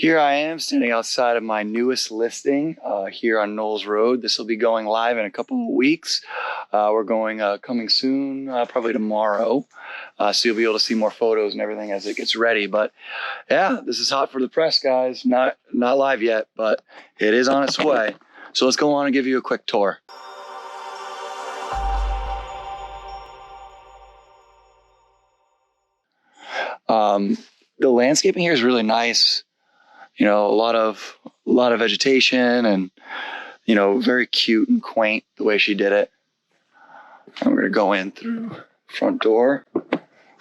Here I am standing outside of my newest listing here on Knowles Road. This will be going live in a couple of weeks. We're going coming soon, probably tomorrow. So you'll be able to see more photos and everything as it gets ready. But yeah, this is hot for the press, guys. Not live yet, but it is on its way. So let's go on and give you a quick tour. The landscaping here is really nice. You know, a lot of vegetation and, you know, very cute and quaint the way she did it. And we're going to go in through front door,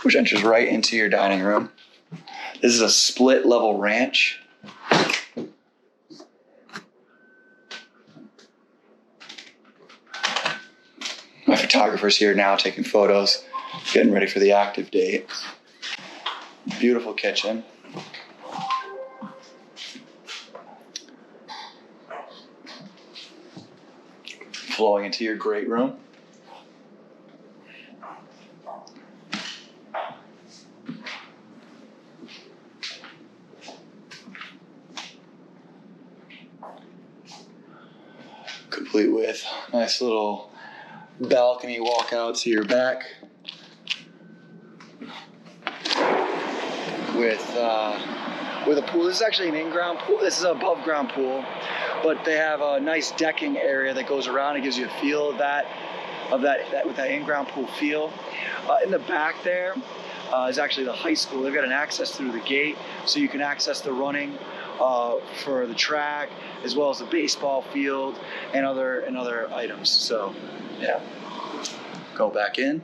which enters right into your dining room. This is a split level ranch. My photographer's here now taking photos, getting ready for the active date. Beautiful kitchen. Flowing into your great room. Complete with nice little balcony walkout to your back. With a pool. This is actually an in-ground pool. This is an above-ground pool, but they have a nice decking area that goes around. It gives you a feel of that with that in-ground pool feel. In the back there is actually the high school. They've got an access through the gate, so you can access the running for the track, as well as the baseball field and other items. So, yeah, go back in.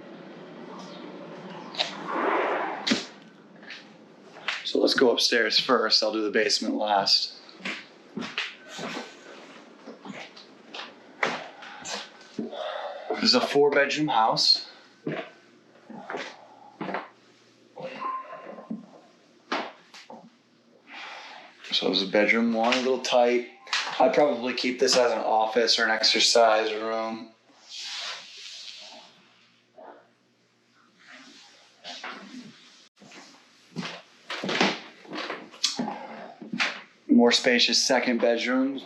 So let's go upstairs first. I'll do the basement last. This is a 4-bedroom house. So this is bedroom 1, a little tight. I'd probably keep this as an office or an exercise room. More spacious second bedroom.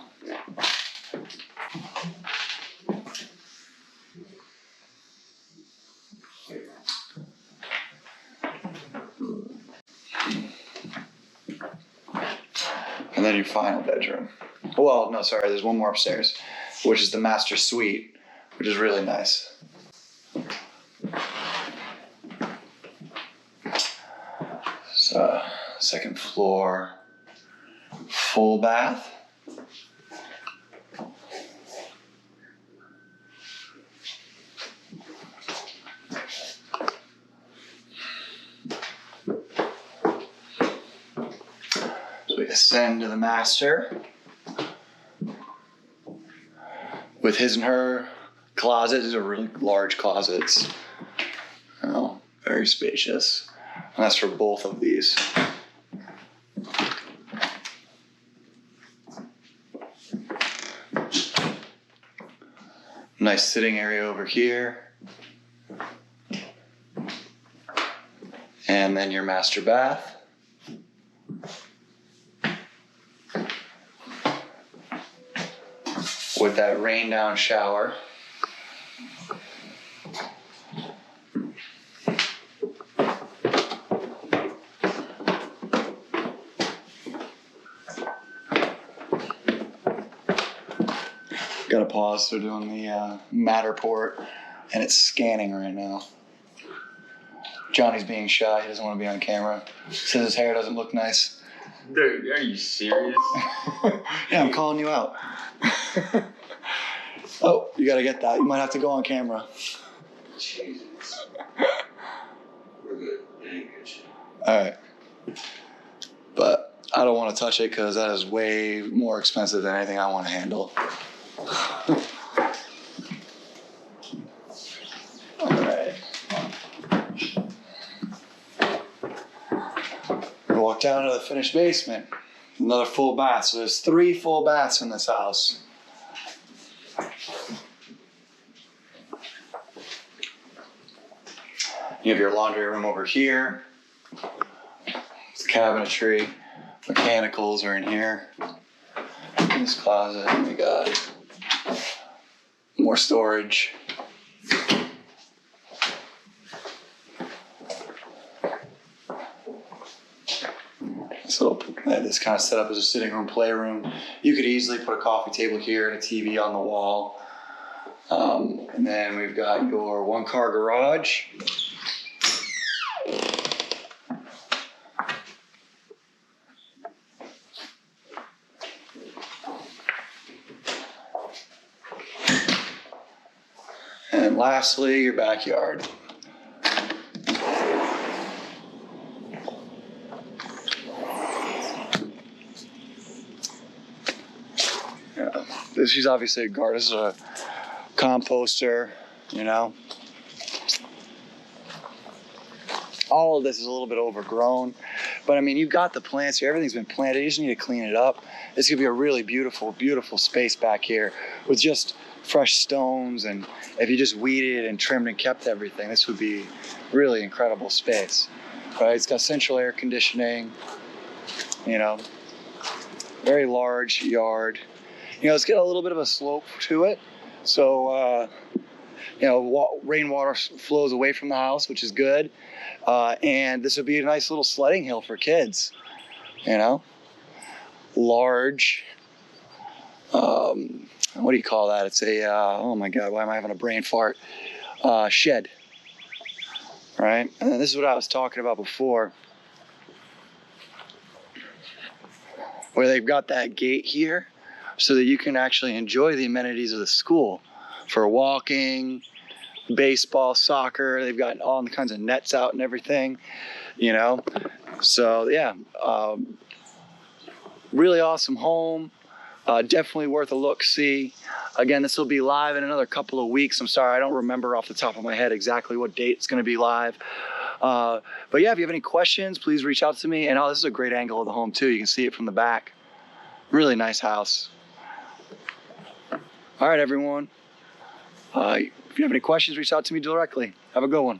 And then your final bedroom. Well, no, sorry, there's one more upstairs, which is the master suite, which is really nice. So, second floor, full bath. So we ascend to the master with his and her closet. These are really large closets. Oh, very spacious. And that's for both of these. Nice sitting area over here. And then your master bath. With that rain down shower. Gotta pause, they're doing the Matterport and it's scanning right now. Johnny's being shy, he doesn't want to be on camera. Says his hair doesn't look nice. Dude, are you serious? Yeah, I'm calling you out. Oh, you gotta get that. You might have to go on camera. Jesus. We're good. Alright. But I don't want to touch it because that is way more expensive than anything I want to handle. Alright. We walk down to the finished basement. Another full bath. So there's 3 full baths in this house. You have your laundry room over here. It's cabinetry. Mechanicals are in here. In this closet, we got more storage. So this kind of set up as a sitting room, playroom. You could easily put a coffee table here and a TV on the wall. And then we've got your one-car garage. And lastly, your backyard. This is obviously a garden. This is a composter, you know. All of this is a little bit overgrown, but I mean, you've got the plants here. Everything's been planted. You just need to clean it up. This could be a really beautiful, beautiful space back here with just fresh stones. And if you just weeded and trimmed and kept everything, this would be really incredible space, right? It's got central air conditioning, you know, very large yard. You know, it's got a little bit of a slope to it. So, you know, rainwater flows away from the house, which is good. And this would be a nice little sledding hill for kids, you know. Large, what do you call that? It's a, oh my God, why am I having a brain fart? Shed, right? And this is what I was talking about before, where they've got that gate here so that you can actually enjoy the amenities of the school for walking, baseball, soccer. They've got all kinds of nets out and everything, you know. So yeah, really awesome home. Definitely worth a look-see. Again, this will be live in another couple of weeks. I'm sorry, I don't remember off the top of my head exactly what date it's going to be live. But yeah, if you have any questions, please reach out to me. And oh, this is a great angle of the home too. You can see it from the back. Really nice house. All right, everyone. If you have any questions, reach out to me directly. Have a good one.